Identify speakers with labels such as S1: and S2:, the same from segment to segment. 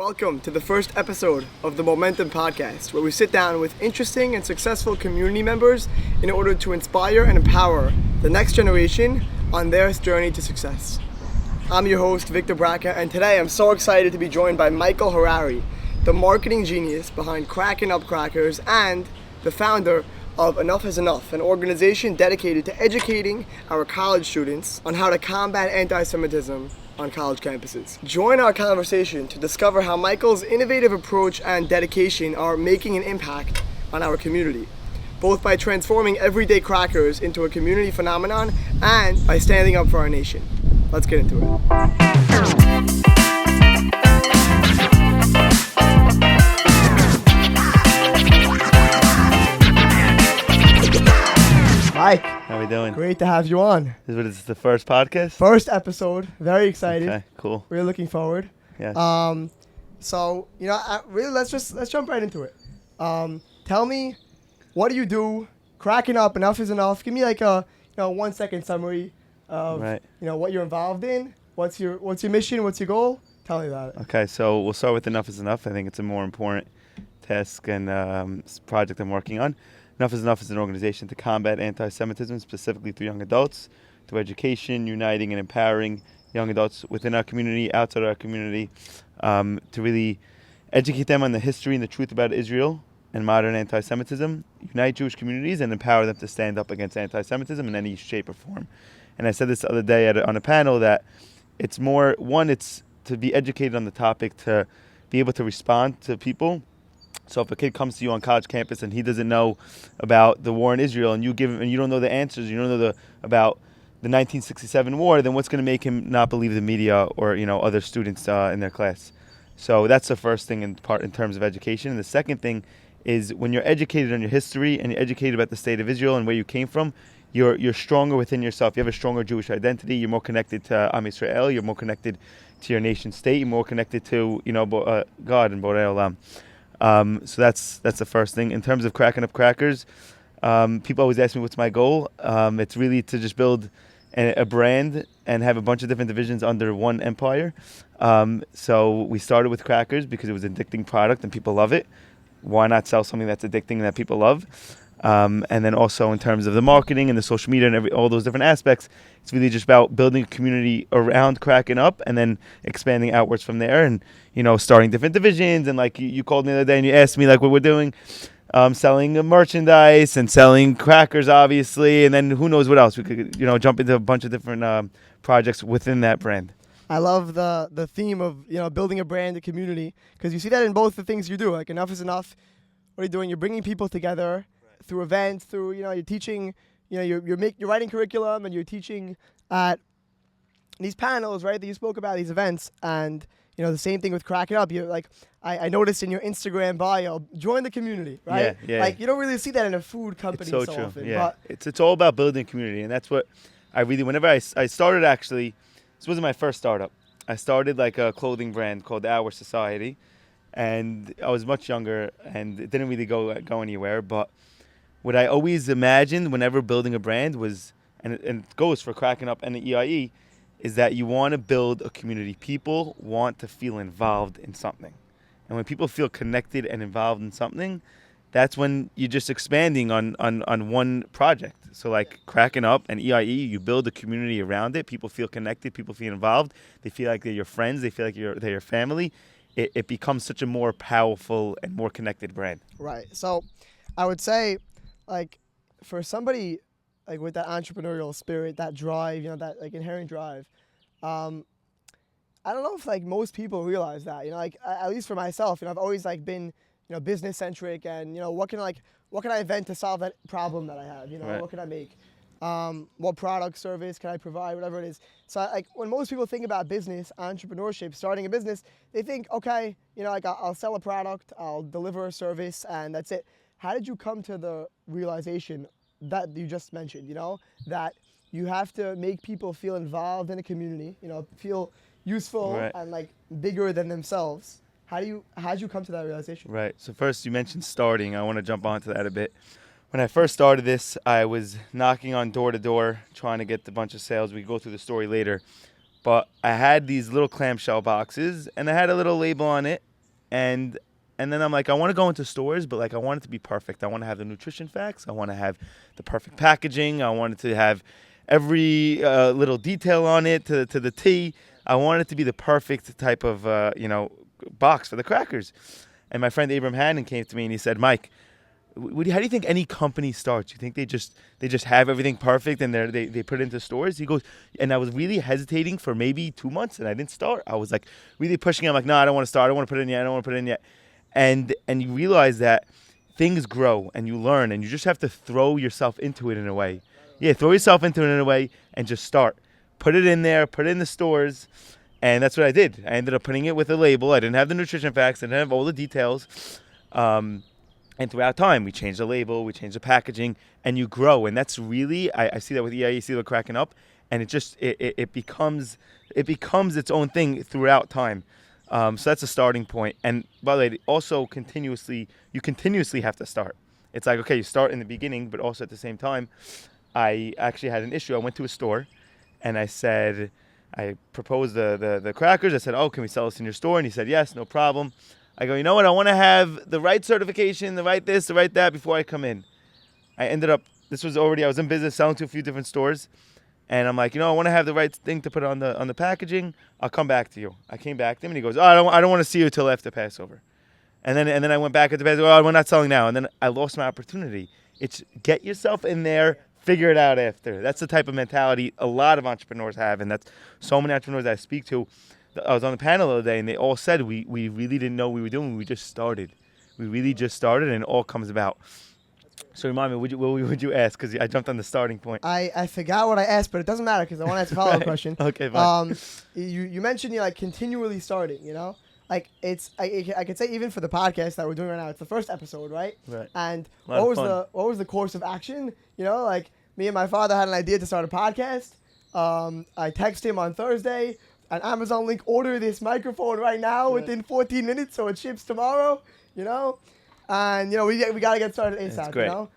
S1: Welcome to the first episode of the Momentum Podcast, where we sit down with interesting and successful community members in order to inspire and empower the next generation on their journey to success. I'm your host, Victor Braca, and today I'm so excited to be joined by Michael Harary, the marketing genius behind Cracking Up Crackers and the founder of Enough is Enough, an organization dedicated to educating our college students on how to combat anti-Semitism on college campuses. Join our conversation to discover how Michael's innovative approach and dedication are making an impact on our community, both by transforming everyday crackers into a community phenomenon and by standing up for our nation. Let's get into it. Mike,
S2: how we doing?
S1: Great to have you on.
S2: Is the first podcast?
S1: First episode. Very excited.
S2: Okay, cool.
S1: We're looking forward.
S2: Yes.
S1: So let's jump right into it. Tell me, what do you do? Cracking Up, Enough is Enough. Give me like a 1 second summary of what you're involved in. What's your mission? What's your goal? Tell me about it.
S2: Okay, so we'll start with Enough is Enough. I think it's a more important task and project I'm working on. Enough is Enough is an organization to combat anti-Semitism, specifically through young adults, through education, uniting and empowering young adults within our community, outside our community, to really educate them on the history and the truth about Israel and modern anti-Semitism, unite Jewish communities, and empower them to stand up against anti-Semitism in any shape or form. And I said this the other day on a panel that it's more, one, it's to be educated on the topic, to be able to respond to people. So if a kid comes to you on college campus and he doesn't know about the war in Israel and you give him and you don't know the answers, you don't know about the 1967 war, then what's going to make him not believe the media or other students in their class? So that's the first thing in terms of education. And the second thing is when you're educated on your history and you're educated about the state of Israel and where you came from, you're stronger within yourself. You have a stronger Jewish identity. You're more connected to Am Yisrael. You're more connected to your nation state. You're more connected to God and Borei Olam. So that's the first thing. In terms of Cracking Up Crackers, people always ask me what's my goal. It's really to just build a brand and have a bunch of different divisions under one empire. So we started with crackers because it was an addicting product and people love it. Why not sell something that's addicting and that people love? And then also in terms of the marketing and the social media and all those different aspects, it's really just about building a community around Cracking Up and then expanding outwards from there and, starting different divisions. And like you called me the other day and you asked me like what we're doing, selling merchandise and selling crackers, obviously. And then who knows what else. We could, jump into a bunch of different projects within that brand.
S1: I love the theme of, building a brand, a community, because you see that in both the things you do. Like Enough is Enough. What are you doing? You're bringing people together through events, through, you're teaching, you're writing curriculum and you're teaching at these panels, right, that you spoke about, these events. And, the same thing with Cracking Up. You're like, I noticed in your Instagram bio, join the community, right?
S2: Yeah.
S1: Like, you don't really see that in a food company
S2: so true.
S1: often.
S2: Yeah.
S1: But
S2: It's all about building community. And that's what I really, whenever I started actually, this wasn't my first startup. I started like a clothing brand called Our Society. And I was much younger and it didn't really go anywhere. But what I always imagined whenever building a brand was, and it goes for Cracking Up and the EIE, is that you want to build a community. People want to feel involved in something. And when people feel connected and involved in something, that's when you're just expanding on one project. So like Cracking Up and EIE, you build a community around it. People feel connected. People feel involved. They feel like they're your friends. They feel like they're your family. It becomes such a more powerful and more connected brand.
S1: Right. So I would say, like, for somebody like with that entrepreneurial spirit, that drive, that like inherent drive, I don't know if like most people realize that, like at least for myself, I've always like been, business centric and, what can I invent to solve that problem that I have,
S2: Right.
S1: What can I make? What product, service can I provide, whatever it is. So like when most people think about business, entrepreneurship, starting a business, they think, okay, like I'll sell a product, I'll deliver a service and that's it. How did you come to the realization that you just mentioned, that you have to make people feel involved in a community, feel useful
S2: Right.
S1: and like bigger than themselves? How'd you come to that realization?
S2: Right. So first you mentioned starting. I want to jump onto that a bit. When I first started this, I was knocking on door to door, trying to get a bunch of sales. We can go through the story later. But I had these little clamshell boxes, and I had a little label on it and then I'm like, I want to go into stores, but like I want it to be perfect. I want to have the nutrition facts. I want to have the perfect packaging. I want it to have every little detail on it to the T. I want it to be the perfect type of box for the crackers. And my friend Abram Hannon came to me and he said, Mike, how do you think any company starts? You think they just have everything perfect and they put it into stores? He goes, and I was really hesitating for maybe 2 months and I didn't start. I was like really pushing. I'm like, no, I don't want to start. I don't want to put it in yet. I don't want to put it in yet. And you realize that things grow and you learn and you just have to throw yourself into it in a way. Yeah, throw yourself into it in a way and just start. Put it in there, put it in the stores. And that's what I did. I ended up putting it with a label. I didn't have the nutrition facts. I didn't have all the details. And throughout time, we changed the label, we changed the packaging, and you grow. And that's really, I see that with EIE, see it cracking up, and it becomes its own thing throughout time. So that's a starting point. And by the way, also you continuously have to start. It's like, okay, you start in the beginning, but also at the same time, I actually had an issue. I went to a store, and I proposed the crackers. I said, oh, can we sell this in your store? And he said, yes, no problem. I go, you know what? I want to have the right certification, the right this, the right that before I come in. I ended up, I was in business selling to a few different stores. And I'm like, I want to have the right thing to put on the packaging. I'll come back to you. I came back to him and he goes, oh, I don't want to see you till after Passover. And then I went back at the Passover, oh, we're not selling now. And then I lost my opportunity. It's get yourself in there, figure it out after. That's the type of mentality a lot of entrepreneurs have. And that's so many entrepreneurs that I speak to. I was on the panel the other day, and they all said we really didn't know what we were doing. We just started. We really just started, and it all comes about. So remind me, what would you ask? Because I jumped on the starting point.
S1: I forgot what I asked, but it doesn't matter because I want to ask a follow-up question.
S2: Okay, fine.
S1: You mentioned like continually starting, Like I could say even for the podcast that we're doing right now, it's the first episode, right?
S2: Right.
S1: And what was the course of action? Like me and my father had an idea to start a podcast. I texted him on Thursday. An Amazon link, order this microphone right now within 14 minutes so it ships tomorrow, And, we got to get started ASAP,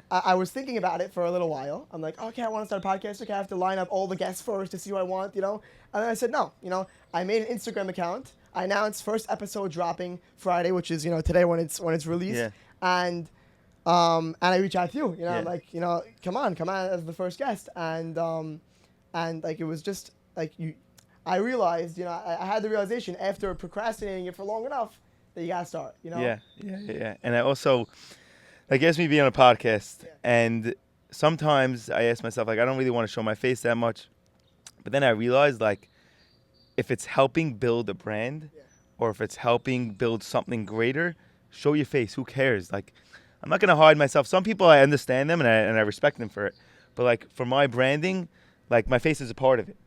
S1: I was thinking about it for a little while. I'm like, okay, I want to start a podcast. Okay, I have to line up all the guests first to see who I want, And then I said, no, I made an Instagram account. I announced first episode dropping Friday, which is, today when it's released.
S2: Yeah.
S1: And I reached out to you,
S2: Yeah.
S1: like, come on as the first guest. And like, it was just like I realized, I had the realization after procrastinating it for long enough that you gotta start,
S2: Yeah. And I also, like, asked me to be on a podcast, and sometimes I ask myself, like, I don't really want to show my face that much, but then I realized, like, if it's helping build a brand, or if it's helping build something greater, show your face. Who cares? Like, I'm not gonna hide myself. Some people, I understand them and I respect them for it, but like for my branding, like my face is a part of it,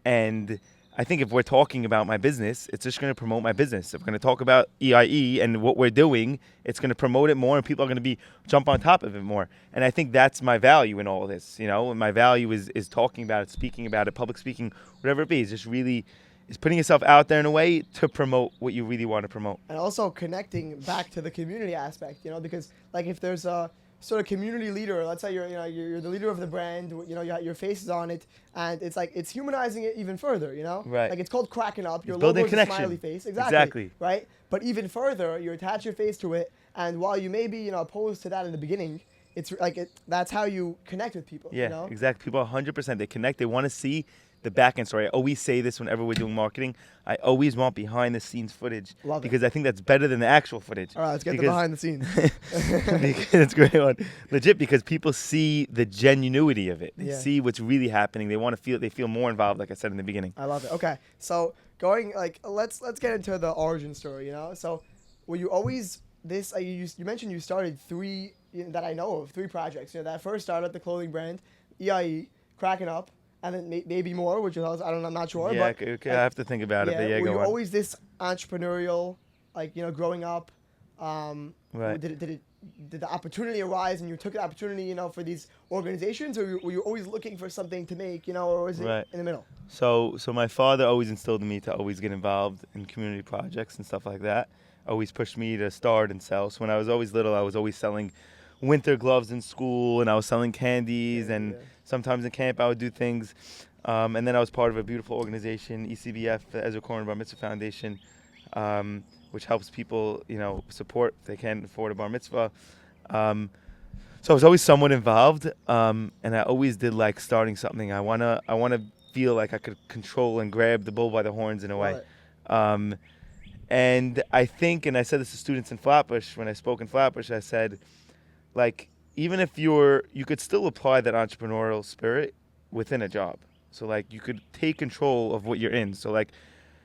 S2: and I think if we're talking about my business, it's just going to promote my business. If we're going to talk about EIE and what we're doing, it's going to promote it more, and people are going to jump on top of it more. And I think that's my value in all of this. And my value is talking about it, speaking about it, public speaking, whatever it be. It's just really is putting yourself out there in a way to promote what you really want to promote.
S1: And also connecting back to the community aspect, because like if there's a sort of community leader, let's say you're the leader of the brand, your face is on it, and it's like it's humanizing it even further,
S2: Right.
S1: Like it's called cracking up, your
S2: building
S1: logo is a
S2: connection.
S1: smiley face, exactly, right? But even further, you attach your face to it, and while you may be opposed to that in the beginning, it's like that's how you connect with people.
S2: Yeah, exactly. People 100%, they connect. They want to see the back end story. I always say this whenever we're doing marketing. I always want behind the scenes footage.
S1: Love it.
S2: Because I think that's better than the actual footage.
S1: All right, let's get the behind the scenes.
S2: It's a great one. Legit, because people see the genuinity of it. They see what's really happening. They feel more involved, like I said in the beginning.
S1: I love it. Okay. So going let's get into the origin story, So were you always this you mentioned you started three that I know of, 3 projects. That first started the clothing brand, EIE, Cracking Up, and then maybe more, which I'm not sure.
S2: Yeah,
S1: but,
S2: okay, I have to think about it. But
S1: were
S2: go
S1: you
S2: on.
S1: always this entrepreneurial, growing up?
S2: Right.
S1: Did the opportunity arise and you took the opportunity, for these organizations, or were you always looking for something to make, or was it in the middle?
S2: So my father always instilled in me to always get involved in community projects and stuff like that. Always pushed me to start and sell. So when I was always little, I was always selling winter gloves in school, and I was selling candies, and sometimes in camp I would do things. And then I was part of a beautiful organization, ECBF, Ezra Corner Bar Mitzvah Foundation. which helps people, support if they can't afford a bar mitzvah. So I was always somewhat involved, and I always did like starting something. I wanna feel like I could control and grab the bull by the horns in a way.
S1: Right.
S2: And I think, and I said this to students in Flatbush, when I spoke in Flatbush, I said, like, even if you could still apply that entrepreneurial spirit within a job. So like you could take control of what you're in. So like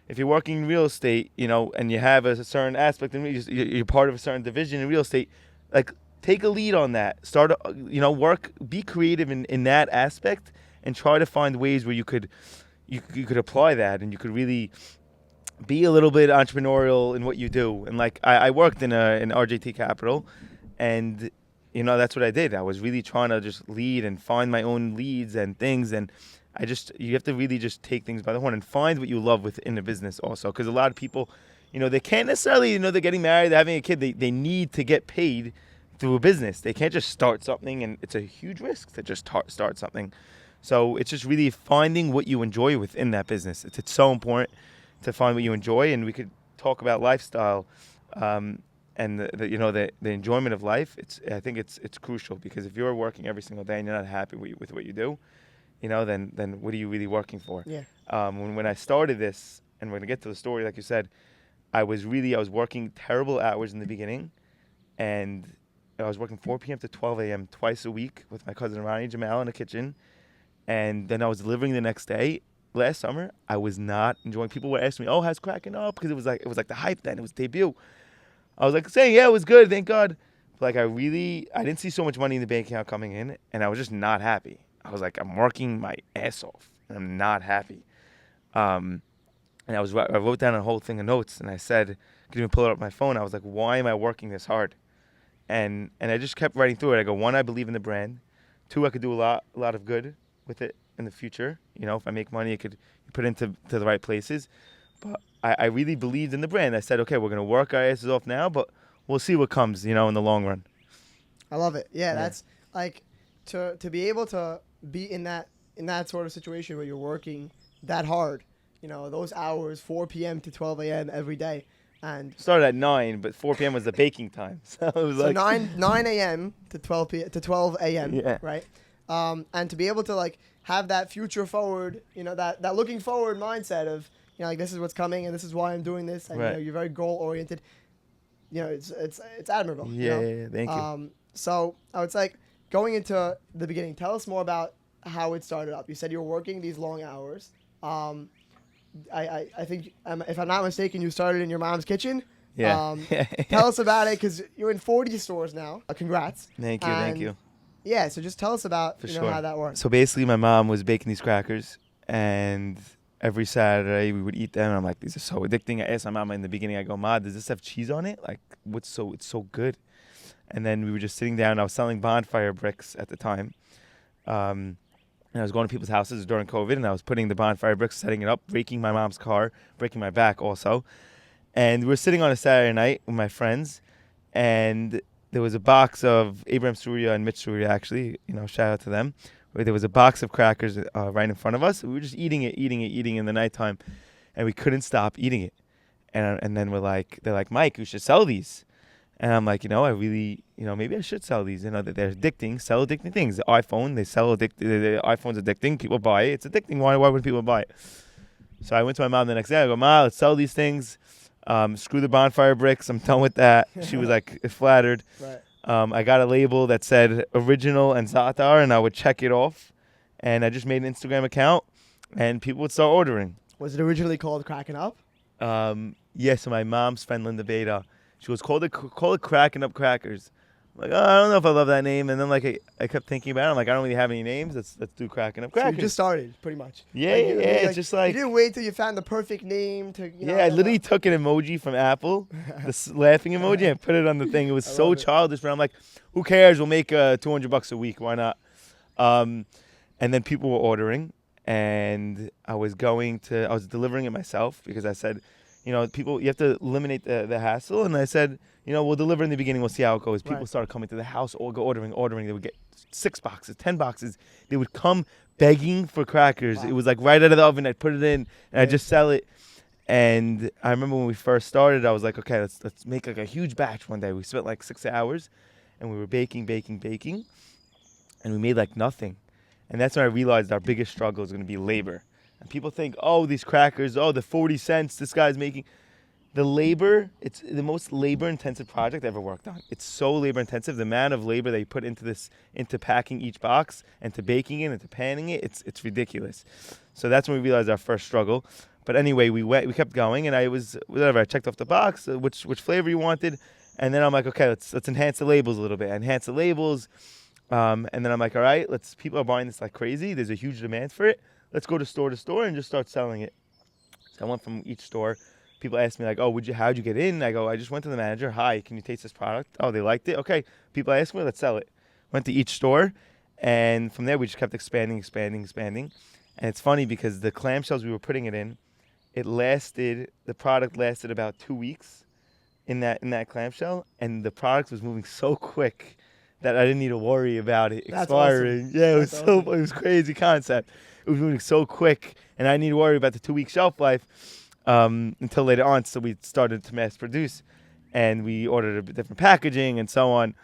S2: if you're working in real estate, and you have a certain aspect, and you're part of a certain division in real estate, like take a lead on that. Start, work, be creative in that aspect, and try to find ways where you could apply that, and you could really be a little bit entrepreneurial in what you do. And like I worked in RJT Capital, and that's what I did. I was really trying to just lead and find my own leads and things, and you have to really just take things by the horn and find what you love within the business also. Because a lot of people, they can't necessarily, they're getting married, they're having a kid, they need to get paid through a business. They can't just start something, and it's a huge risk to just start something. So it's just really finding what you enjoy within that business. It's so important to find what you enjoy, and we could talk about lifestyle, and the enjoyment of life. I think it's crucial, because if you're working every single day and you're not happy with what you do, then what are you really working for?
S1: Yeah.
S2: When I started this, and we're gonna get to the story, like you said, I was working terrible hours in the beginning, and I was working 4 p.m. to 12 a.m. twice a week with my cousin Ronnie Jamal in the kitchen, and then I was delivering the next day. Last summer, I was not enjoying. People were asking me, "Oh, how's cracking up?" Because it was like the hype then. It was debut. I was like saying, "Yeah, it was good, thank God." But like I didn't see so much money in the bank account coming in, and I was just not happy. I was like, I'm working my ass off, and I'm not happy. And I wrote down a whole thing of notes, and I said, I could even pull it up on my phone. I was like, why am I working this hard? And I just kept writing through it. I go, 1, I believe in the brand. 2, I could do a lot of good with it in the future. If I make money, I could put it into the right places. But I really believed in the brand. I said, okay, we're going to work our asses off now, but we'll see what comes, in the long run.
S1: I love it. Yeah, that's like to be able to be in that sort of situation where you're working that hard, those hours, 4 p.m. to 12 a.m. every day. And
S2: started at 9, but 4 p.m. was the baking time. So it was like
S1: 9 a.m. to 12 a.m.
S2: Yeah.
S1: Right? And to be able to like have that future forward, that looking forward mindset of, like this is what's coming and this is why I'm doing this, and
S2: right.
S1: You're very goal oriented. It's admirable.
S2: Yeah, thank you.
S1: So I would say, going into the beginning, tell us more about how it started up. You said you were working these long hours. I think, if I'm not mistaken, you started in your mom's kitchen.
S2: Yeah.
S1: Tell us about it, because you're in 40 stores now. Congrats.
S2: Thank you.
S1: Yeah, so just tell us about
S2: sure.
S1: how that works.
S2: So basically, my mom was baking these crackers, and every Saturday we would eat them. And I'm like, these are so addicting. I asked my mama in the beginning, I go, Ma, does this have cheese on it? Like, it's so good. And then we were just sitting down. I was selling bonfire bricks at the time. And I was going to people's houses during COVID, and I was putting the bonfire bricks, setting it up, breaking my mom's car, breaking my back also. And we were sitting on a Saturday night with my friends, and there was a box of Abraham Surya and Mitch Surya, actually, shout out to them. Where there was a box of crackers right in front of us. We were just eating it in the nighttime, and we couldn't stop eating it. And then they're like, Mike, you should sell these. And I'm like, I really, maybe I should sell these. That they're addicting, sell addicting things. The iPhone, the iPhone's addicting. People buy it. It's addicting. Why wouldn't people buy it? So I went to my mom the next day. I go, Ma, let's sell these things. Screw the bonfire bricks. I'm done with that. She was like flattered.
S1: Right.
S2: I got a label that said original and Zatar, and I would check it off. And I just made an Instagram account, and people would start ordering.
S1: Was it originally called Cracking Up?
S2: Yeah, so my mom's friend, Linda Beta, she goes, call it Cracking Up Crackers. I'm like, I don't know if I love that name. And then I kept thinking about it. I'm like, I don't really have any names. Let's do Cracking Up Crackers.
S1: So you just started, pretty much.
S2: Yeah, it's just like...
S1: You didn't wait till you found the perfect name to,
S2: I literally took an emoji from Apple, the laughing emoji, and put it on the thing. It was so childish, but I'm like, who cares? We'll make $200 a week. Why not? And then people were ordering, and I was delivering it myself, because I said, people, you have to eliminate the hassle. And I said, we'll deliver in the beginning. We'll see how it goes. People started coming to the house, or go ordering. They would get 6 boxes, 10 boxes. They would come begging for crackers. Wow. It was like right out of the oven. I'd put it in, and I'd just sell it. And I remember when we first started, I was like, okay, let's make like a huge batch one day. We spent like 6 hours, and we were baking, and we made like nothing. And that's when I realized our biggest struggle is going to be labor. And people think, oh, these crackers, oh, the 40 cents this guy's making. The labor, it's the most labor-intensive project I ever worked on. It's so labor-intensive. The amount of labor they put into packing each box, and to baking it, and to panning it, it's ridiculous. So that's when we realized our first struggle. But anyway, we kept going, and I checked off the box, which flavor you wanted, and then I'm like, okay, let's enhance the labels a little bit. Enhance the labels, and then I'm like, all right, people are buying this like crazy. There's a huge demand for it. Let's go to store and just start selling it. So I went from each store. People ask me like, oh, how'd you get in? I go, I just went to the manager. Hi, can you taste this product? Oh, they liked it. Okay. People ask me, let's sell it. Went to each store, and from there we just kept expanding. And it's funny because the clamshells we were putting it in, the product lasted about 2 weeks in that clamshell, and the product was moving so quick that I didn't need to worry about it expiring.
S1: Awesome.
S2: Yeah, it was crazy concept. It was moving so quick, and I didn't need to worry about the 2-week shelf life. Until later on, so we started to mass produce, and we ordered a different packaging and so on.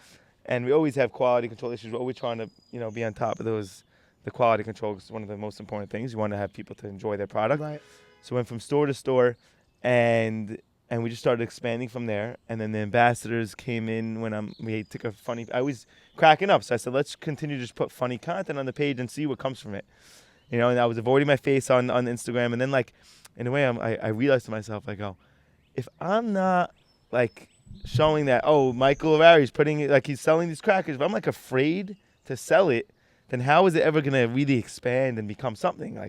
S2: And we always have quality control issues. We're always trying to, be on top of those. The quality control is one of the most important things. You want to have people to enjoy their product.
S1: Right.
S2: So we went from store to store, and we just started expanding from there. And then the ambassadors came in we took I was cracking up. So I said, let's continue to just put funny content on the page and see what comes from it. And I was avoiding my face on Instagram, and then in a way, I realized to myself, I go, if I'm not showing that, oh, Michael Harary is putting it, he's selling these crackers, if I'm afraid to sell it, then how is it ever going to really expand and become something?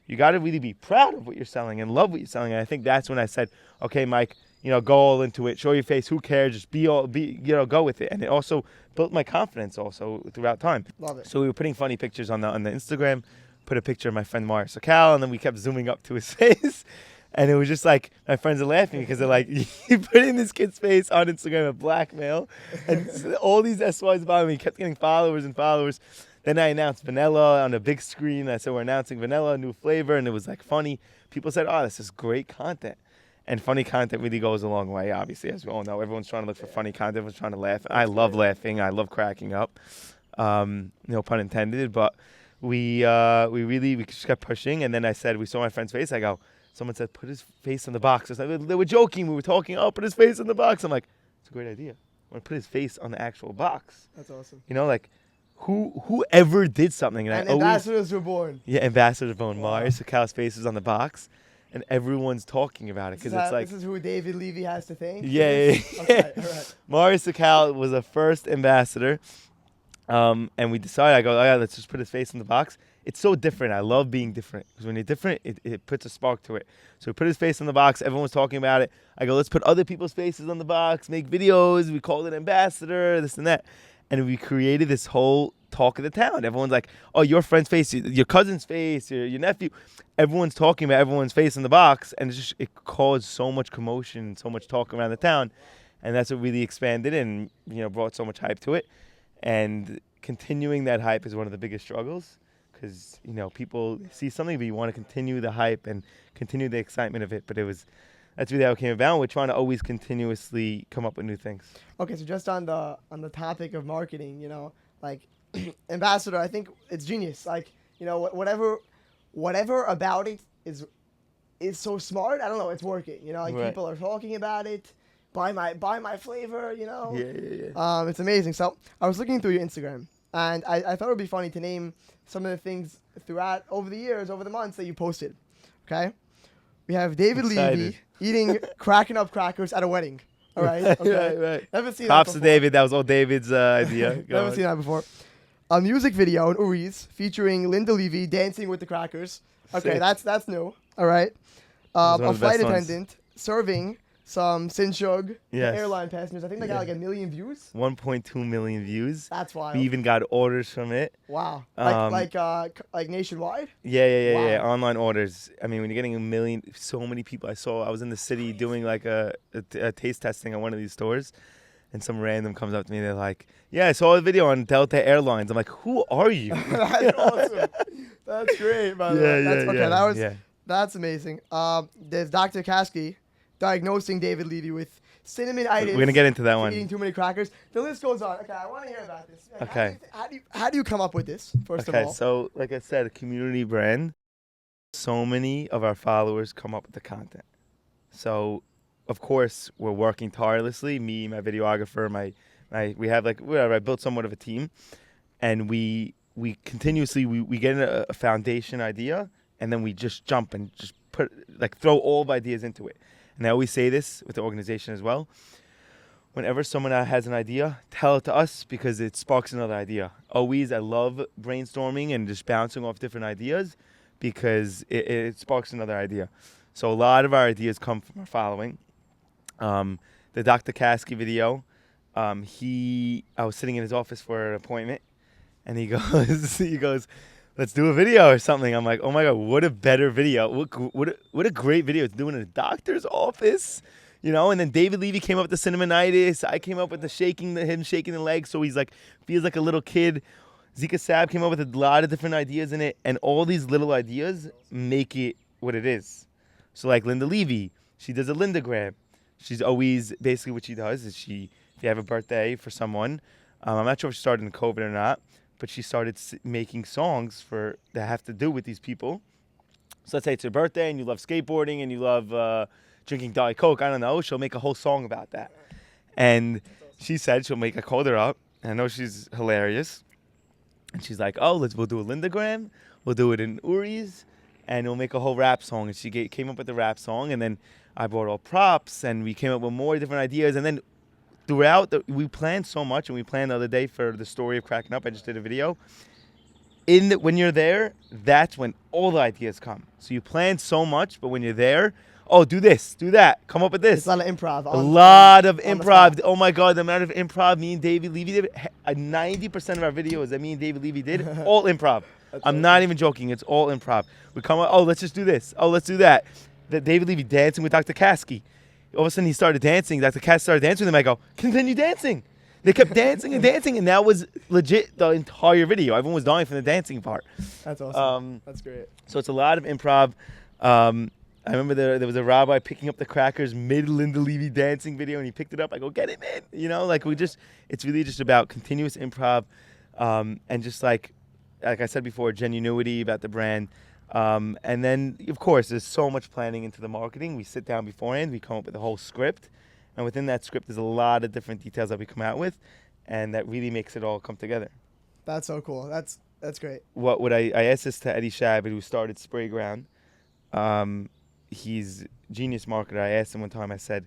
S2: You got to really be proud of what you're selling and love what you're selling. And I think that's when I said, okay, Mike, go all into it, show your face, who cares, just go with it. And it also built my confidence also throughout time.
S1: Love it.
S2: So we were putting funny pictures on the Instagram. Put a picture of my friend Mario Sakal, and then we kept zooming up to his face, and it was just my friends are laughing because they're like, you put in this kid's face on Instagram, a black male, and all these SYs about me. He kept getting followers. Then I announced vanilla on a big screen. I said, we're announcing vanilla, a new flavor, and it was funny. People said, oh, this is great content. And funny content really goes a long way, obviously, as we all know. Everyone's trying to look for funny content. Everyone's trying to laugh. I love laughing. I love cracking up. No pun intended, but we just kept pushing, and then I said, we saw my friend's face. I go, someone said, put his face in the box. They were joking. We were talking, oh, put his face in the box. I'm like, it's a great idea. I want to put his face on the actual box.
S1: That's awesome.
S2: Whoever did something. And
S1: ambassadors were born.
S2: Yeah, ambassadors were born.
S1: Wow.
S2: Mario Sakal's face is on the box, and everyone's talking about it because
S1: this is who David Levy has to thank?
S2: Yeah.
S1: Okay, all right.
S2: Mario Sakal was the first ambassador. And we decided, I go, oh yeah, let's just put his face in the box. It's so different. I love being different because when you're different, it puts a spark to it. So we put his face in the box. Everyone was talking about it. I go, let's put other people's faces on the box, make videos. We called it ambassador, this and that. And we created this whole talk of the town. Everyone's like, oh, your friend's face, your cousin's face, your nephew. Everyone's talking about everyone's face in the box. And it caused so much commotion, so much talk around the town. And that's what really expanded and, brought so much hype to it. And continuing that hype is one of the biggest struggles because, people see something, but you want to continue the hype and continue the excitement of it. But that's really how it came about. We're trying to always continuously come up with new things.
S1: Okay, so just on the topic of marketing, ambassador, I think it's genius. Whatever about it is so smart. I don't know, it's working.
S2: Right.
S1: People are talking about it. Buy my flavor,
S2: Yeah.
S1: It's amazing. So I was looking through your Instagram, and I thought it would be funny to name some of the things throughout over the months that you posted. Okay, we have David Levy eating cracking up crackers at a wedding. All right, okay.
S2: Right.
S1: Never seen
S2: Props
S1: that
S2: to
S1: before.
S2: David. That was all David's idea.
S1: Never seen that before. A music video in Uri's featuring Linda Levy dancing with the crackers. Okay,
S2: Sick.
S1: that's new. All right, a flight attendant serving some Sinchug airline passengers. I think they got 1 million views.
S2: 1.2 million views.
S1: That's wild.
S2: We even got orders from it.
S1: Wow. Like nationwide?
S2: Yeah. Online orders. I mean, when you're getting 1 million, so many people. I was in the city doing a taste testing at one of these stores, and some random comes up to me. They're like, yeah, I saw a video on Delta Airlines. I'm like, who are you?
S1: That's awesome. That's great, by the way. That's amazing. There's Dr. Kasky diagnosing David Levy with cinnamonitis.
S2: We're going to get into that
S1: for
S2: one.
S1: eating too many crackers. The list goes on. Okay, I want to hear about this. Like,
S2: Okay.
S1: How do you come up with this, first of
S2: Okay,
S1: all?
S2: so like I said, a community brand. So many of our followers come up with the content. So, of course, we're working tirelessly. Me, my videographer, we have like whatever. I built somewhat of a team, and we continuously we get a foundation idea, and then we just jump and just throw all of ideas into it. And I always say this with the organization as well. Whenever someone has an idea, tell it to us because it sparks another idea. Always, I love brainstorming and just bouncing off different ideas because it sparks another idea. So a lot of our ideas come from our following. The Dr. Kasky video, I was sitting in his office for an appointment, and he goes, let's do a video or something. I'm like, oh my God, what a better video. What a great video. It's doing in a doctor's office, you know? And then David Levy came up with the cinnamonitis. I came up with him shaking the legs. So he's like, feels like a little kid. Zika Sab came up with a lot of different ideas in it. And all these little ideas make it what it is. So like Linda Levy, she does a Lindagram. She's always, basically what she does is if you have a birthday for someone, I'm not sure if she started in COVID or not, but she started making songs that have to do with these people. So let's say it's her birthday and you love skateboarding and you love drinking Diet Coke. I don't know. She'll make a whole song about that. And she said I called her up, and I know she's hilarious. And she's like, oh, we'll do a Lindagram. We'll do it in Uri's, and we'll make a whole rap song. And she came up with the rap song, and then I brought all props, and we came up with more different ideas. And then throughout, we planned so much, and we planned the other day for the story of Cracking Up. I just did a video. When you're there, that's when all the ideas come. So you plan so much, but when you're there, oh, do this, do that, come up with this.
S1: It's a lot of improv.
S2: A lot of improv. Oh my God, the amount of improv me and David Levy did. 90% of our videos that me and David Levy did, all improv. I'm not even joking. It's all improv. We come up, oh, let's just do this. Oh, let's do that. David Levy dancing with Dr. Kasky. All of a sudden he started dancing. Dr. Kasky started dancing with him. I go, continue dancing. They kept dancing and dancing, and that was legit the entire video. Everyone was dying from the dancing part.
S1: That's awesome. That's great.
S2: So it's a lot of improv. I remember there was a rabbi picking up the crackers mid Linda Levy dancing video, and he picked it up. I go, get it, man. You know, like it's really just about continuous improv, and just like I said before, genuinity about the brand. And then, of course, there's so much planning into the marketing. We sit down beforehand, we come up with a whole script, and within that script, there's a lot of different details that we come out with, and that really makes it all come together.
S1: That's so cool. That's great.
S2: What I asked this to Eddie Shabbat, who started Sprayground. He's a genius marketer. I asked him one time, I said,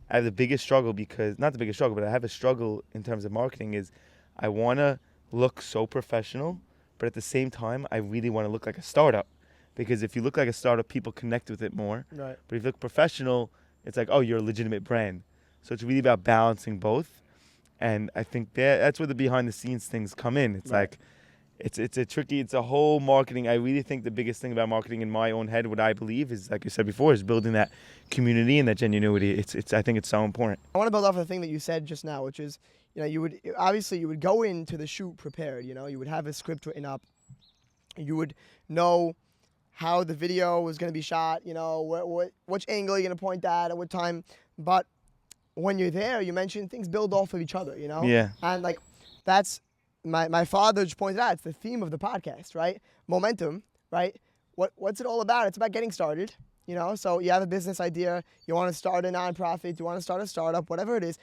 S2: I have the biggest struggle not the biggest struggle, but I have a struggle in terms of marketing is I want to look so professional, but at the same time, I really want to look like a startup. Because if you look like a startup, people connect with it more.
S1: Right.
S2: But if you look professional, it's like, oh, you're a legitimate brand. So it's really about balancing both. And I think that's where the behind the scenes things come in. It's like, it's a whole marketing. I really think the biggest thing about marketing in my own head, what I believe is, like I said before, is building that community and that genuinity. I think it's so important.
S1: I want to build off of the thing that you said just now, which is, you would go into the shoot prepared, you would have a script written up. You would know how the video was going to be shot, which angle you're going to point at what time. But when you're there, you mentioned things build off of each other,
S2: Yeah.
S1: And like, that's, my father just pointed out, it's the theme of the podcast, right? Momentum, right? What's it all about? It's about getting started, So you have a business idea, you want to start a nonprofit, you want to start a startup, whatever it is,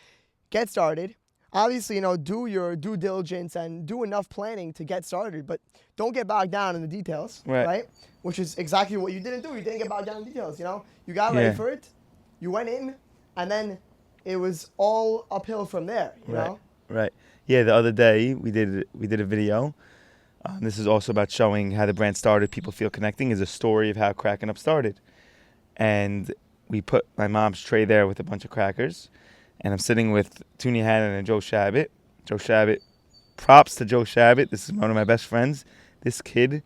S1: get started. Obviously, do your due diligence and do enough planning to get started, but don't get bogged down in the details, right? Which is exactly what you didn't do. You didn't get bogged down in the details, You got ready for it, you went in, and then it was all uphill from there, you know?
S2: Right. Yeah, the other day we did a video. This is also about showing how the brand started. People feel connecting is a story of how Cracking Up started. And we put my mom's tray there with a bunch of crackers. And I'm sitting with Tuni Hannon and Joe Shabbat. Joe Shabbat, props to Joe Shabbat. This is one of my best friends. This kid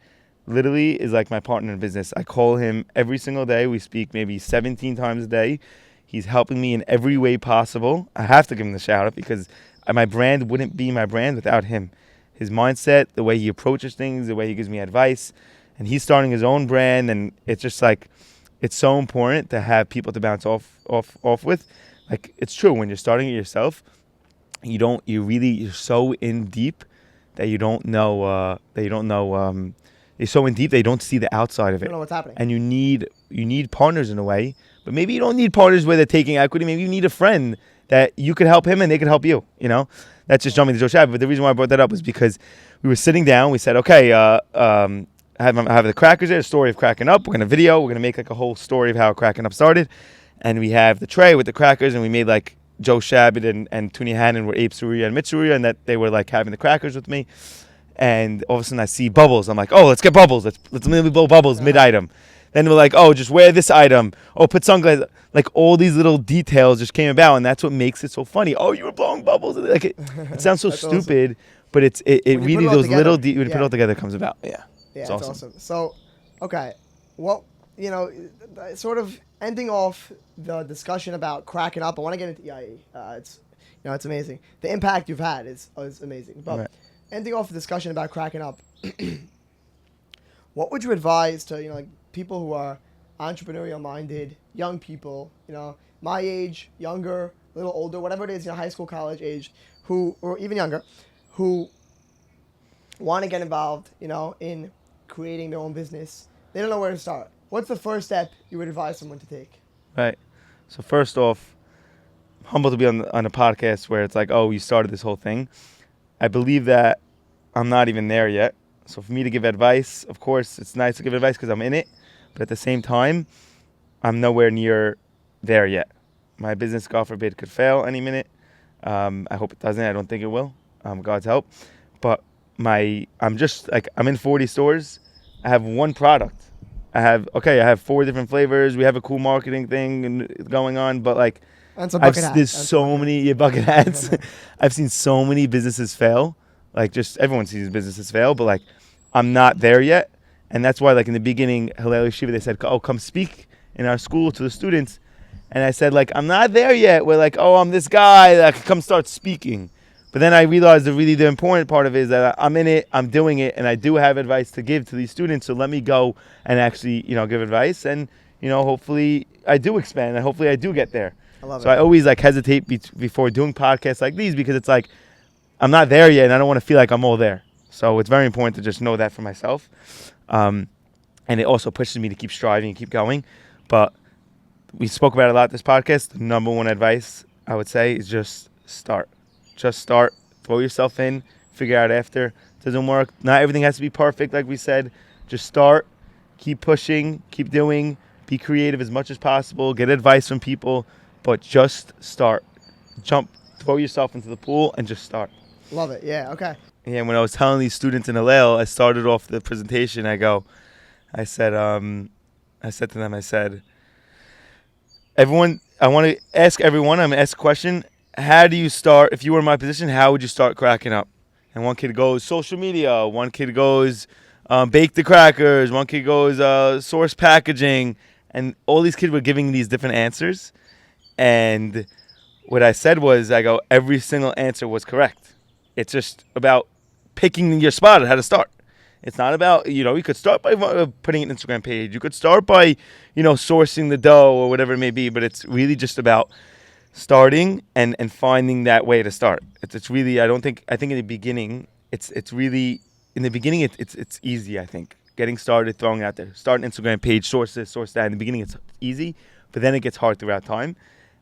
S2: literally is like my partner in business. I call him every single day. We speak maybe 17 times a day. He's helping me in every way possible. I have to give him the shout out because my brand wouldn't be my brand without him. His mindset, the way he approaches things, the way he gives me advice. and he's starting his own brand, and it's just like, it's so important to have people to bounce off with. Like, it's true, when you're starting it yourself, you're so in deep that you don't know you're so in deep that you don't see the outside of
S1: You
S2: it.
S1: don't know what's happening.
S2: And you need partners in a way, but maybe you don't need partners where they're taking equity. Maybe you need a friend that you could help him and they could help you. You know, that's just jumping to Joe Shabbat. But the reason why I brought that up was because we were sitting down. We said, okay, I have the crackers there, the story of cracking up. We're going to make like a whole story of how cracking up started. And we have the tray with the crackers, and we made like Joe Shabbat and Tuni Hannon were Abe Surya and Mitsuria, and that they were like having the crackers with me. And all of a sudden I see bubbles. I'm like, oh, let's get bubbles. Let's maybe blow bubbles mid-item. Then we're like, oh, just wear this item. Oh, put sunglasses. Like, all these little details just came about, and that's what makes it so funny. Oh, you were blowing bubbles. Like, it sounds so stupid, awesome. But it really, those little when you put it all together, it comes about. Yeah,
S1: it's awesome. So, okay, well, sort of ending off the discussion about cracking up, I want to get into EIE. It's amazing. The impact you've had is amazing. But right. Ending off the discussion about cracking up, what would you advise to people who are entrepreneurial minded, young people, my age, younger, a little older, whatever it is, high school, college age, or even younger, who want to get involved, in creating their own business? They don't know where to start. What's the first step you would advise someone to take?
S2: Right. So first off, I'm humbled to be on a podcast where it's like, oh, you started this whole thing. I believe that I'm not even there yet. So for me to give advice, of course, it's nice to give advice because I'm in it. But at the same time, I'm nowhere near there yet. My business, God forbid, could fail any minute. I hope it doesn't. I don't think it will. God's help. But I'm in 40 stores. I have one product. I have 4 different flavors. We have a cool marketing thing going on. But like, there's so many bucket hats. I've seen so many businesses fail. Like, just everyone sees businesses fail, but like, I'm not there yet. And that's why, like, in the beginning, Hillel Yeshiva, they said, oh, come speak in our school to the students. And I said, like, I'm not there yet. We're like, oh, I'm this guy that can come start speaking. But then I realized the important part of it is that I'm in it, I'm doing it, and I do have advice to give to these students. So let me go and actually, give advice. And, hopefully I do expand, and hopefully I do get there. I always hesitate before doing podcasts like these, because it's like, I'm not there yet, and I don't want to feel like I'm all there. So it's very important to just know that for myself. And it also pushes me to keep striving and keep going. But we spoke about it a lot this podcast. The number one advice I would say is just start. Just start. Throw yourself in. Figure out after. It doesn't work. Not everything has to be perfect, like we said. Just start. Keep pushing. Keep doing. Be creative as much as possible. Get advice from people. But just start. Jump. Throw yourself into the pool and just start.
S1: Love it. Yeah. Okay.
S2: Yeah. When I was telling these students in Hillel, I started off the presentation. I said to them, everyone, I want to ask everyone, I'm going to ask a question. How do you start, if you were in my position, how would you start cracking up? And one kid goes, social media. One kid goes, bake the crackers. One kid goes, source packaging. And all these kids were giving these different answers. And what I said was, every single answer was correct. It's just about picking your spot at how to start. It's not about, you could start by putting an Instagram page. You could start by, sourcing the dough or whatever it may be. But it's really just about starting and finding that way to start. It's really, I think in the beginning, it's easy, I think. Getting started, throwing it out there. Start an Instagram page, source this, source that. In the beginning, it's easy, but then it gets hard throughout time.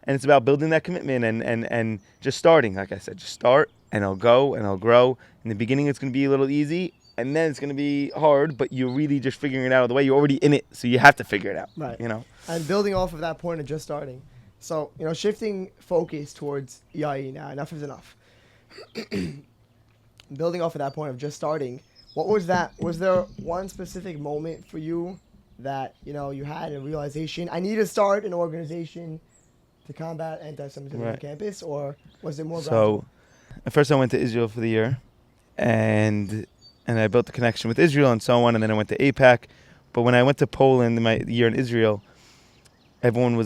S2: And it's about building that commitment and just starting. Like I said, just start and it'll go and it'll grow. In the beginning, it's going to be a little easy. And then it's going to be hard, but you're really just figuring it out of the way. You're already in it, so you have to figure it out.
S1: Right. And building off of that point of just starting. So, shifting focus towards EIE now. Enough is enough. Building off of that point of just starting, what was that? Was there one specific moment for you that, you had a realization, I need to start an organization to combat anti-Semitism on campus, or was it more gradual?
S2: So, at first I went to Israel for the year, and I built the connection with Israel and so on, and then I went to APAC. But when I went to Poland in my year in Israel, everyone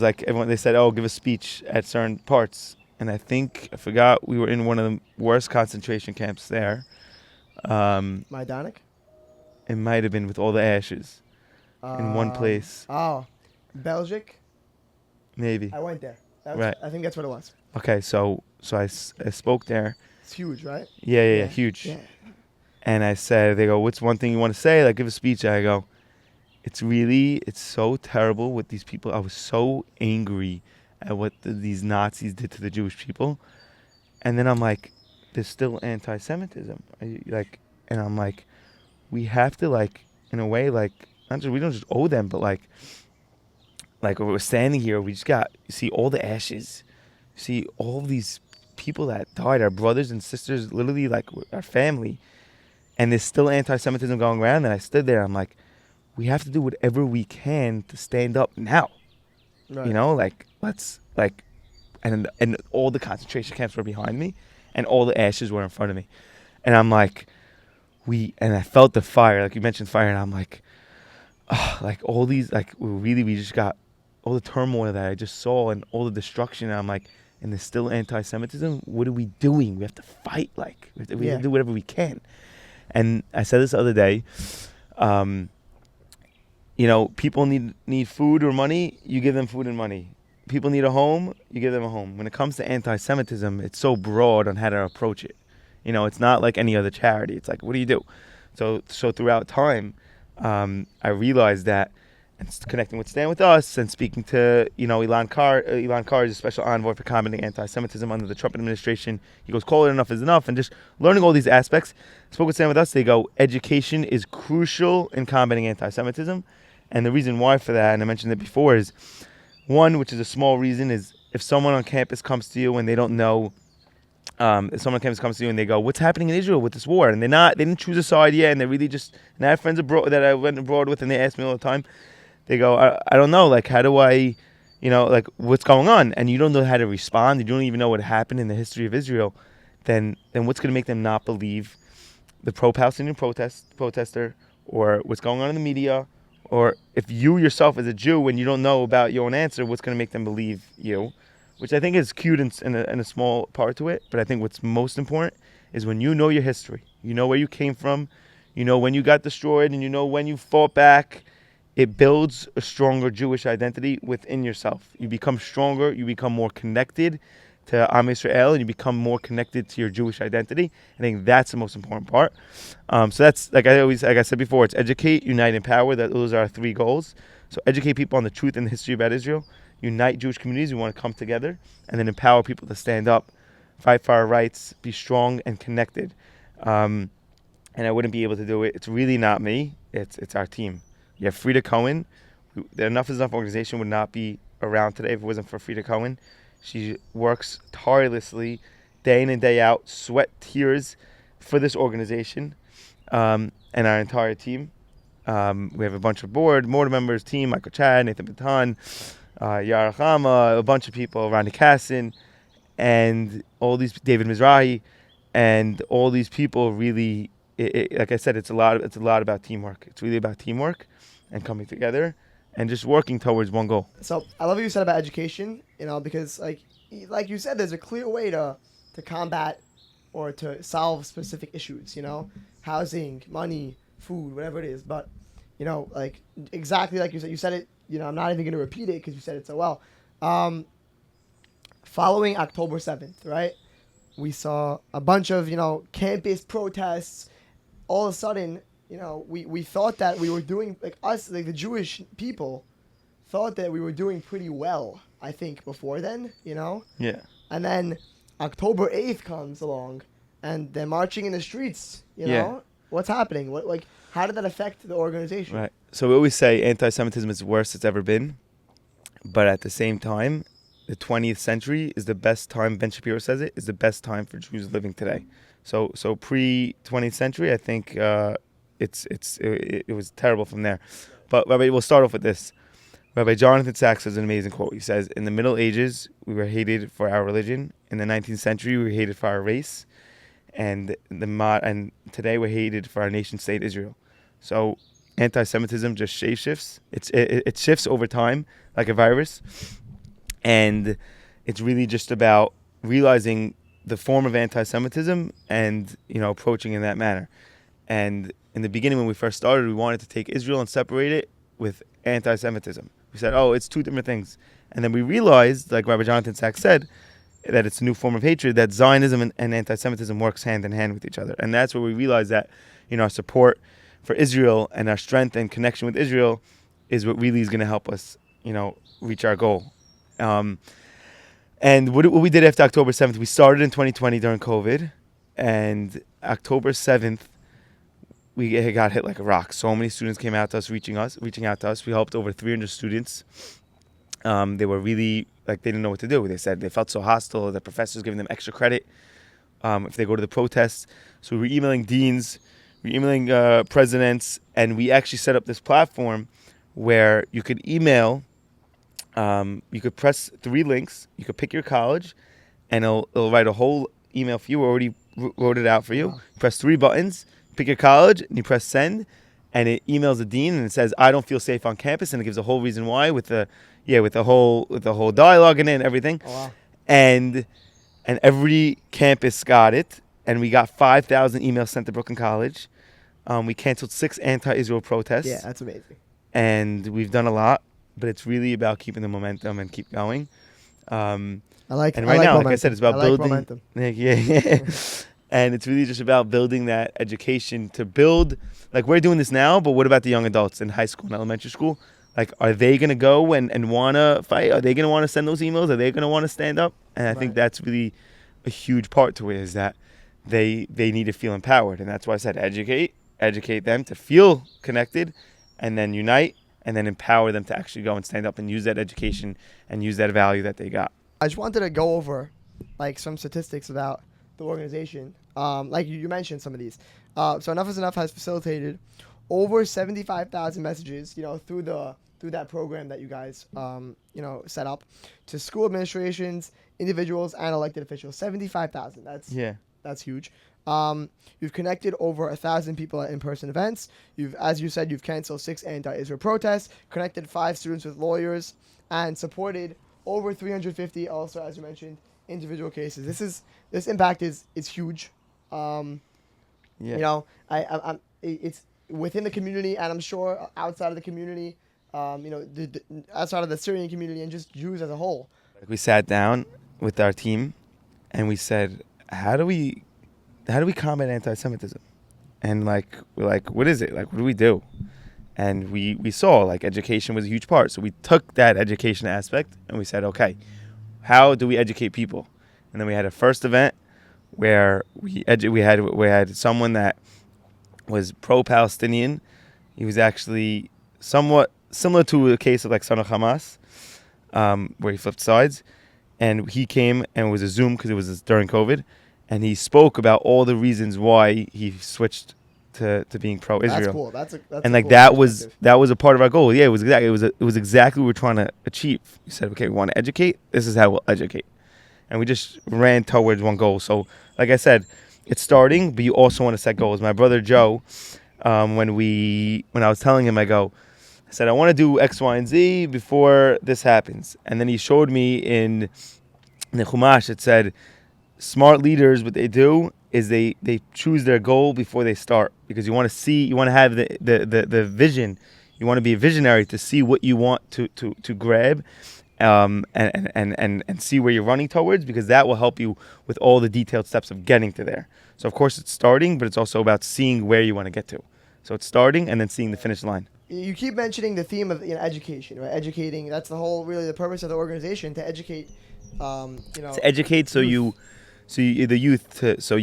S2: they said, oh, give a speech at certain parts. And I forgot, we were in one of the worst concentration camps there.
S1: Majdanek?
S2: It might have been with all the ashes in one place.
S1: Oh, Belgic.
S2: Maybe.
S1: I went there.
S2: Right.
S1: I think that's what it was.
S2: Okay, so I spoke there.
S1: It's huge, right?
S2: Yeah, huge.
S1: Yeah.
S2: And I said, they go, what's one thing you want to say? Like, give a speech. I go, it's so terrible with these people. I was so angry at what these Nazis did to the Jewish people. And then I'm like, there's still anti-Semitism. And I'm like, we have to, like, in a way, like, we don't just owe them, but like when we're standing here, you see all the ashes, you see all these people that died, our brothers and sisters, literally like our family, and there's still anti-Semitism going around. And I stood there, I'm like, we have to do whatever we can to stand up now.
S1: Right.
S2: You know, like, let's, like, and all the concentration camps were behind me, and all the ashes were in front of me. And I'm like, and I felt the fire, like you mentioned fire, and I'm like, oh, like all these, like, we just got all the turmoil that I just saw and all the destruction. And I'm like, and there's still anti-Semitism. What are we doing? We have to fight. Like, we have to do whatever we can. And I said this the other day, you know, people need food or money, you give them food and money. People need a home, you give them a home. When it comes to anti-Semitism, it's so broad on how to approach it. You know, it's not like any other charity. It's like, what do you do? So throughout time, I realized that, and connecting with Stand With Us and speaking to, you know, Ilan Carr is a special envoy for combating anti-Semitism under the Trump administration. He goes, call it enough is enough. And just learning all these aspects. Spoke with Stand With Us. They go, education is crucial in combating anti-Semitism. And the reason why for that, and I mentioned it before, is one, which is a small reason, is if someone on campus comes to you and they don't know, if someone on campus comes to you and they go, what's happening in Israel with this war? And they didn't choose a side yet, and they're really just, and I have friends abroad that I went abroad with, and they ask me all the time, they go, I don't know, like, how do I, you know, like, what's going on? And you don't know how to respond, you don't even know what happened in the history of Israel, then what's going to make them not believe the pro-Palestinian protester, or what's going on in the media, or if you yourself as a Jew, and you don't know about your own answer, what's going to make them believe you? Which I think is cute in a small part to it. But I think what's most important is when you know your history, you know where you came from, you know when you got destroyed, and you know when you fought back, it builds a stronger Jewish identity within yourself. You become stronger, you become more connected to Am Yisrael, and you become more connected to your Jewish identity. I think that's the most important part. So that's, like I said before, it's educate, unite, empower. Those are our three goals. So educate people on the truth and the history about Israel, unite Jewish communities who want to come together, and then empower people to stand up, fight for our rights, be strong and connected. And I wouldn't be able to do it. It's really not me. It's our team. You have Frida Cohen. The Enough is Enough organization would not be around today if it wasn't for Frida Cohen. She works tirelessly, day in and day out, sweat, tears for this organization, and our entire team. We have a bunch of board members, team, Michael Chad, Nathan Baton, Yara Chama, a bunch of people, Randy Casson, and all these, David Mizrahi, and all these people really, like I said, it's a lot about teamwork. It's really about teamwork and coming together and just working towards one goal.
S1: So I love what you said about education, you know, because like you said, there's a clear way to combat or to solve specific issues, you know, housing, money, food, whatever it is. But, you know, like exactly like you said it, you know, I'm not even going to repeat it because you said it so well. Following October 7th, right, we saw a bunch of, you know, campus protests. All of a sudden, you know, we thought that we were doing, like us, like the Jewish people thought that we were doing pretty well, I think, before then, you know?
S2: Yeah.
S1: And then October 8th comes along, and they're marching in the streets, you know? What's happening? How did that affect the organization?
S2: Right. So we always say anti-Semitism is the worst it's ever been, but at the same time, the 20th century is the best time, Ben Shapiro says it, is the best time for Jews living today. So pre-20th century, I think it was terrible from there. But Rabbi, we'll start off with this. Rabbi Jonathan Sachs has an amazing quote. He says, in the Middle Ages, we were hated for our religion. In the 19th century, we were hated for our race. And today we're hated for our nation state, Israel. So anti-Semitism just shifts. It shifts over time like a virus. And it's really just about realizing the form of anti-Semitism and, you know, approaching in that manner. And in the beginning when we first started, we wanted to take Israel and separate it with anti-Semitism. We said, oh, it's two different things. And then we realized, like Rabbi Jonathan Sachs said, that it's a new form of hatred, that Zionism and anti-Semitism works hand in hand with each other. And that's where we realized that, our support for Israel and our strength and connection with Israel is what really is going to help us, reach our goal. And what we did after October 7th, we started in 2020 during COVID, and October 7th, we got hit like a rock. So many students came out to us, reaching out to us. We helped over 300 students. They were really, they didn't know what to do. They said they felt so hostile, the professors giving them extra credit if they go to the protests. So we were emailing deans, we were emailing presidents, and we actually set up this platform where you could email, you could press 3 links, you could pick your college, and it'll write a whole email for you. We already wrote it out for you.
S1: Wow.
S2: Press 3 buttons, pick your college, and you press send, and it emails the dean, and it says, I don't feel safe on campus, and it gives a whole reason why with the whole dialogue in it and everything.
S1: Oh, wow.
S2: And every campus got it, and we got 5,000 emails sent to Brooklyn College. We canceled 6 anti-Israel protests.
S1: Yeah, that's amazing.
S2: And we've done a lot, but it's really about keeping the momentum and keep going.
S1: I like.
S2: And
S1: I
S2: right
S1: like
S2: now,
S1: momentum.
S2: like I said, it's about
S1: I like
S2: building.
S1: momentum.
S2: Yeah. And it's really just about building that education to build. Like, we're doing this now, but what about the young adults in high school and elementary school? Like, are they going to go and want to fight? Are they going to want to send those emails? Are they going to want to stand up? And I think that's really a huge part to it, is that they need to feel empowered. And that's why I said educate them to feel connected, and then unite, and then empower them to actually go and stand up and use that education and use that value that they got.
S1: I just wanted to go over some statistics about the organization. Like you mentioned some of these. So Enough is Enough has facilitated over 75,000 messages, through that program that you guys, set up to school administrations, individuals, and elected officials. 75,000. That's huge. You've connected over 1,000 people at in-person events. As you said, you've canceled 6 anti-Israel protests, connected 5 students with lawyers, and supported over 350, also, as you mentioned, individual cases. This impact is huge. It's within the community, and I'm sure outside of the community, outside of the Syrian community, and just Jews as a whole.
S2: We sat down with our team, and we said, how do we combat anti-Semitism? And we're like, what is it? What do we do? And we saw education was a huge part. So we took that education aspect and we said, okay, how do we educate people? And then we had a first event where we had someone that was pro-Palestinian. He was actually somewhat similar to a case of Son of Hamas, where he flipped sides. And he came, and it was a Zoom because it was during COVID. And he spoke about all the reasons why he switched to being pro-Israel.
S1: That's cool. That's
S2: and
S1: a cool
S2: that was a part of our goal. Yeah, it was exactly what we're trying to achieve. We said, okay, we want to educate. This is how we'll educate. And we just ran towards one goal. So, like I said, it's starting, but you also want to set goals. My brother Joe, when I was telling him, I said, I want to do X, Y, and Z before this happens. And then he showed me in the Chumash, it said, smart leaders, what they do is they choose their goal before they start, because you want to have the vision. You want to be a visionary to see what you want to grab, and see where you're running towards, because that will help you with all the detailed steps of getting to there. So of course it's starting, but it's also about seeing where you want to get to. So it's starting and then seeing the finish line.
S1: You keep mentioning the theme of education, right? Educating. That's the purpose of the organization, to educate.
S2: To educate, so you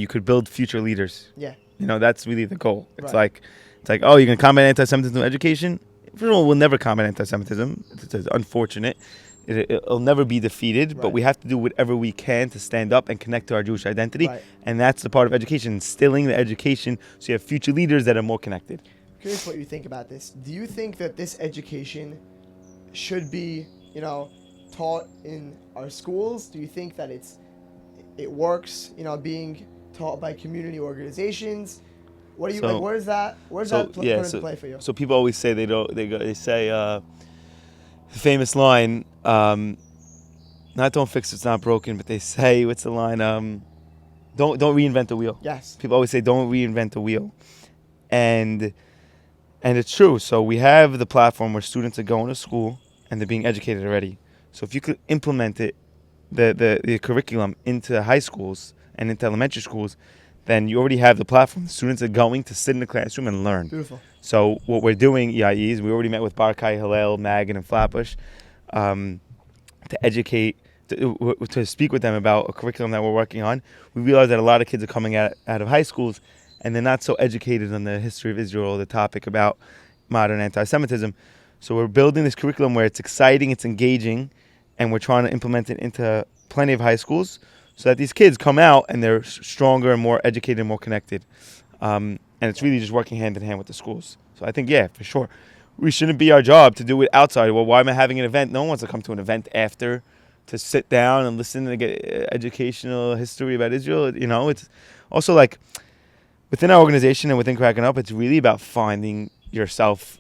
S2: could build future leaders.
S1: Yeah.
S2: That's really the goal. It's
S1: Right.
S2: Oh, you're gonna combat anti-Semitism in education. First of all, we'll never combat anti-Semitism. It's unfortunate. It'll never be defeated. But
S1: Right.
S2: we have to do whatever we can to stand up and connect to our Jewish identity,
S1: Right.
S2: and that's the part of education, instilling the education, so you have future leaders that are more connected.
S1: Curious what you think about this. Do you think that this education should be, taught in our schools? Do you think that it works, being taught by community organizations? What do you
S2: So-
S1: where's that put into play for you?
S2: So people always say they say the famous line, not don't fix what's not broken, but they say, what's the line? Don't reinvent the wheel.
S1: Yes.
S2: People always say don't reinvent the wheel. And it's true. So we have the platform where students are going to school and they're being educated already. So if you could implement it, the curriculum into high schools and into elementary schools, then you already have the platform. The students are going to sit in the classroom and learn.
S1: Beautiful.
S2: So what we're doing, EIEs, we already met with Barkai, Hillel, Magan, and Flatbush to educate, to speak with them about a curriculum that we're working on. We realize that a lot of kids are coming out of high schools and they're not so educated on the history of Israel, the topic about modern anti-Semitism. So we're building this curriculum where it's exciting, it's engaging, and we're trying to implement it into plenty of high schools so that these kids come out and they're stronger and more educated and more connected. And it's really just working hand in hand with the schools. So I think, yeah, for sure, we shouldn't be our job to do it outside. Well, why am I having an event? No one wants to come to an event after to sit down and listen and get educational history about Israel. It's also like within our organization and within Cracking Up, it's really about finding yourself,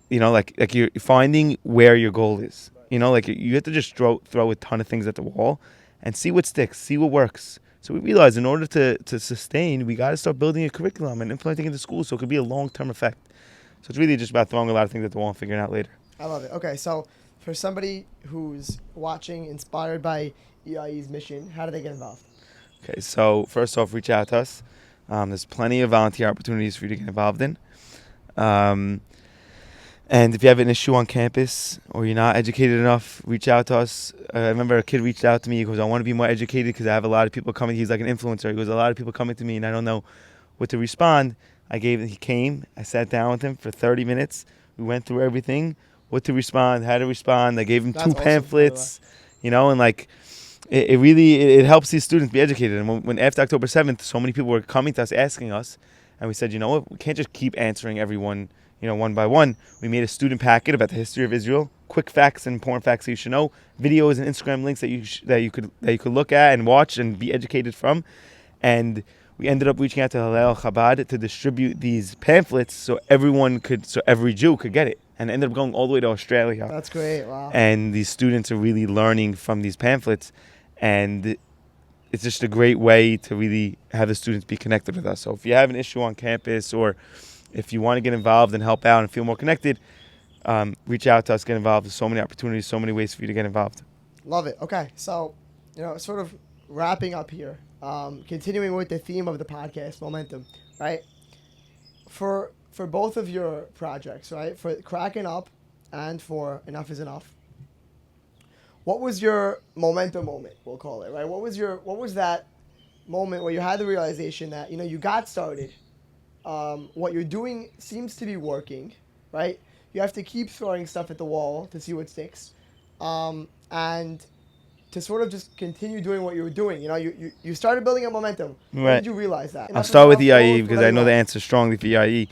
S2: like you're finding where your goal is. Like you have to just throw a ton of things at the wall and see what sticks, see what works. So we realized in order to sustain, we got to start building a curriculum and implementing it into schools so it could be a long-term effect. So it's really just about throwing a lot of things at the wall and figuring it out later.
S1: I love it. Okay, so for somebody who's watching, inspired by EIE's mission, how do they get involved?
S2: Okay, so first off, reach out to us. There's plenty of volunteer opportunities for you to get involved in. And if you have an issue on campus or you're not educated enough, reach out to us. I remember a kid reached out to me. He goes, I want to be more educated because I have a lot of people coming. He's like an influencer. He goes, a lot of people coming to me and I don't know what to respond. He came. I sat down with him for 30 minutes. We went through everything, what to respond, how to respond. I gave him two pamphlets, and like it really helps these students be educated. And when after October 7th, so many people were coming to us asking us, and we said, you know what, we can't just keep answering everyone, one by one. We made a student packet about the history of Israel, quick facts and important facts that you should know, videos and Instagram links that you could look at and watch and be educated from, and we ended up reaching out to Hillel Chabad to distribute these pamphlets so every Jew could get it. And it ended up going all the way to Australia.
S1: That's great, wow.
S2: And these students are really learning from these pamphlets. And it's just a great way to really have the students be connected with us. So if you have an issue on campus or if you want to get involved and help out and feel more connected, reach out to us, get involved. There's so many opportunities, so many ways for you to get involved.
S1: Love it. Okay, so, sort of wrapping up here. Continuing with the theme of the podcast, momentum, right? For both of your projects, right? For Cracking Up and for Enough is Enough. What was your momentum moment, we'll call it, right? What was that moment where you had the realization that, you got started, what you're doing seems to be working, right? You have to keep throwing stuff at the wall to see what sticks. And to sort of just continue doing what you were doing. You started building up momentum. When
S2: Right.
S1: did you realize that?
S2: I'll start with EIE because I know the answer strongly for EIE.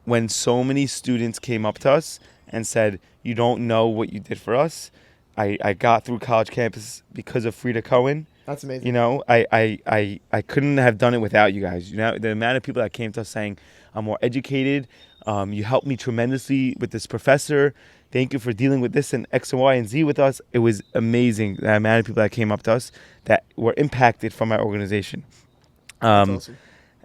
S2: When so many students came up to us and said, you don't know what you did for us. I got through college campus because of Frida Cohen.
S1: That's amazing.
S2: I couldn't have done it without you guys. The amount of people that came to us saying, I'm more educated. You helped me tremendously with this professor. Thank you for dealing with this and X and Y and Z with us. It was amazing, the amount of people that came up to us that were impacted from our organization.
S1: That's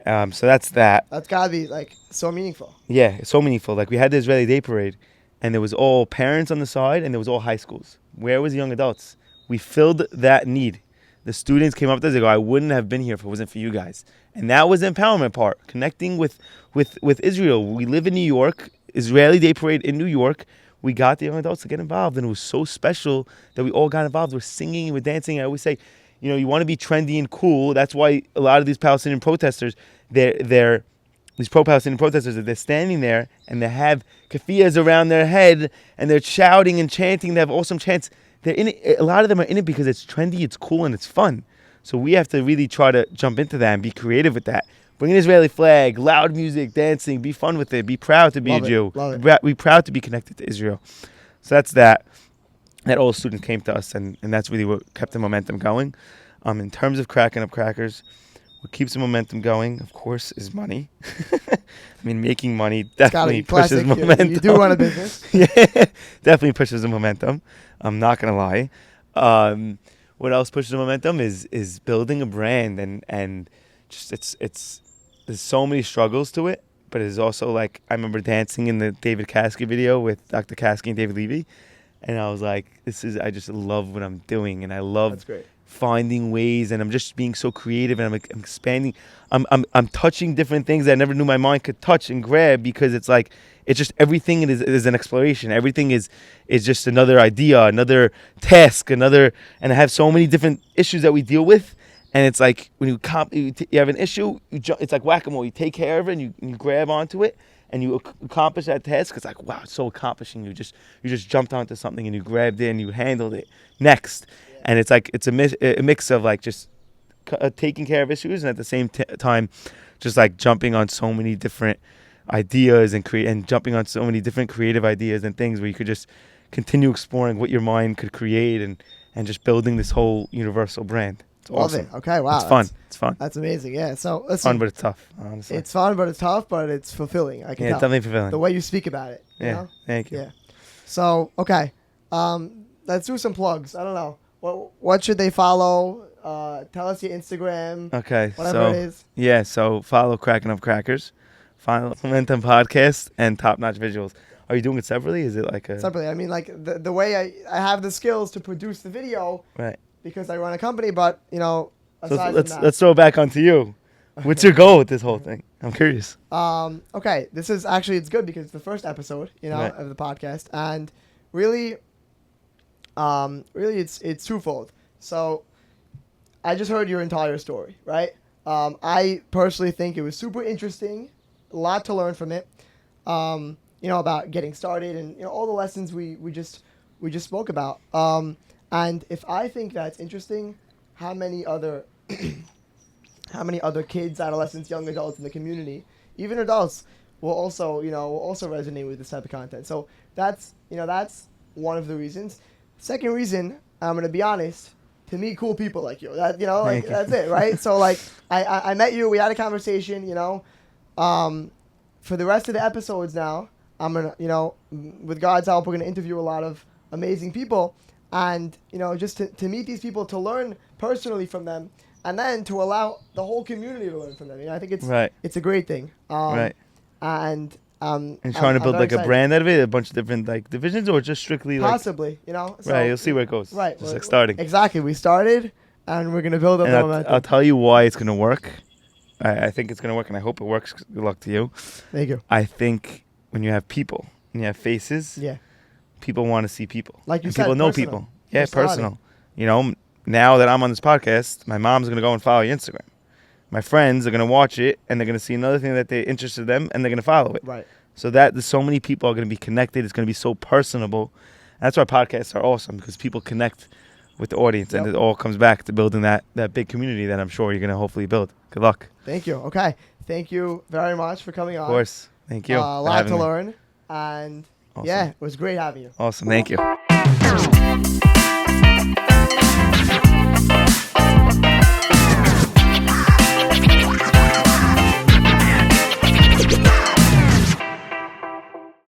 S1: awesome.
S2: So that's that.
S1: That's got to be, so meaningful.
S2: Yeah, it's so meaningful. Like, we had the Israeli Day Parade, and there was all parents on the side, and there was all high schools. Where was the young adults? We filled that need. The students came up to us, they go, I wouldn't have been here if it wasn't for you guys. And that was the empowerment part, connecting with Israel. We live in New York, Israeli Day Parade in New York. We got the young adults to get involved, and it was so special that we all got involved. We're singing, we're dancing. I always say, you want to be trendy and cool. That's why a lot of these Palestinian protesters, these pro-Palestinian protesters, they're standing there and they have keffiyehs around their head and they're shouting and chanting. They have awesome chants. They're in it. A lot of them are in it because it's trendy, it's cool, and it's fun. So we have to really try to jump into that and be creative with that. Bring an Israeli flag, loud music, dancing, be fun with it, be proud to be a Jew. Be proud to be connected to Israel. So that's that. That all students came to us, and that's really what kept the momentum going. In terms of Cracking Up Crackers, what keeps the momentum going, of course, is money. Making money definitely pushes momentum.
S1: You do run a business.
S2: Yeah, definitely pushes the momentum. I'm not going to lie. What else pushes the momentum is building a brand, and just it's there's so many struggles to it, but it's also like I remember dancing in the David Caskey video with Dr. Caskey and David Levy, and I was like, I just love what I'm doing, and I love
S1: That's great.
S2: finding ways, and I'm just being so creative, and I'm expanding. I'm touching different things that I never knew my mind could touch and grab, because it's like it's just everything is an exploration. Everything is just another idea, another task, and I have so many different issues that we deal with. And it's like when you have an issue, it's like whack-a-mole. You take care of it, and you grab onto it, and you accomplish that task. It's like, wow, it's so accomplishing. You just jumped onto something, and you grabbed it, and you handled it. Next, and it's like it's a mix of like just taking care of issues, and at the same time, just like jumping on so many different ideas and jumping on so many different creative ideas and things where you could just continue exploring what your mind could create, and just building this whole universal brand. It's
S1: Love
S2: awesome.
S1: it. Okay, wow.
S2: It's fun. It's fun.
S1: That's amazing. Yeah. So listen,
S2: Fun, but it's tough. Honestly,
S1: it's fun, but it's tough, but it's fulfilling. I can
S2: it's
S1: tell.
S2: definitely fulfilling.
S1: The way you speak about it. You
S2: Yeah.
S1: know?
S2: Thank you.
S1: Yeah. So okay, let's do some plugs. I don't know. What should they follow? Tell us your Instagram.
S2: Okay.
S1: Whatever it is.
S2: Yeah. So follow Cracking Up Crackers, follow Momentum Podcast, and Top Notch Visuals. Are you doing it separately? Is it like a
S1: Separately. I mean, like the way I have the skills to produce the video
S2: right?
S1: because I run a company, but you know.
S2: So
S1: Aside
S2: let's
S1: from that,
S2: let's throw it back onto you. What's your goal with this whole thing? I'm curious.
S1: okay, this is actually, it's good because it's the first episode,
S2: Right.
S1: of the podcast, and really it's twofold. So I just heard your entire story, right? I personally think it was super interesting, a lot to learn from it. About getting started and all the lessons we just spoke about. And if I think that's interesting, how many other kids, adolescents, young adults in the community, even adults, will also resonate with this type of content. So that's one of the reasons. Second reason, I'm gonna be honest, to meet cool people like you. That's it, right? So like I met you, we had a conversation, for the rest of the episodes now, I'm gonna, with God's help, we're gonna interview a lot of amazing people, and just to meet these people, to learn personally from them, and then to allow the whole community to learn from them. I think it's a great thing.
S2: Right.
S1: And
S2: trying to build
S1: I'm
S2: like a
S1: excited.
S2: brand out of it, a bunch of different like divisions, or just strictly like
S1: Possibly, So,
S2: right. You'll see where it goes.
S1: Right.
S2: Just like starting.
S1: Exactly. We started, and we're gonna build up
S2: And
S1: the
S2: I'll
S1: momentum.
S2: tell you why it's gonna work. I think it's gonna work, and I hope it works. Good luck to you.
S1: Thank you.
S2: I think when you have people, and you have faces,
S1: Yeah.
S2: people want to see people.
S1: Like you
S2: and
S1: said,
S2: people know
S1: personal.
S2: people. Yeah,
S1: Personality.
S2: personal. Now that I'm on this podcast, my mom's gonna go and follow your Instagram. My friends are gonna watch it, and they're gonna see another thing that they're interested in them, and they're gonna follow it.
S1: Right.
S2: So that there's so many people are gonna be connected. It's gonna be so personable. That's why podcasts are awesome, because people connect with the audience, and
S1: Yep.
S2: it all comes back to building that big community that I'm sure you're gonna hopefully build. Good luck.
S1: Thank you. Okay. Thank you very much for coming on.
S2: Of course. Thank you.
S1: A
S2: for
S1: lot
S2: having
S1: to
S2: me.
S1: learn, and
S2: Awesome.
S1: yeah, it was great having you.
S2: Awesome. Thank you.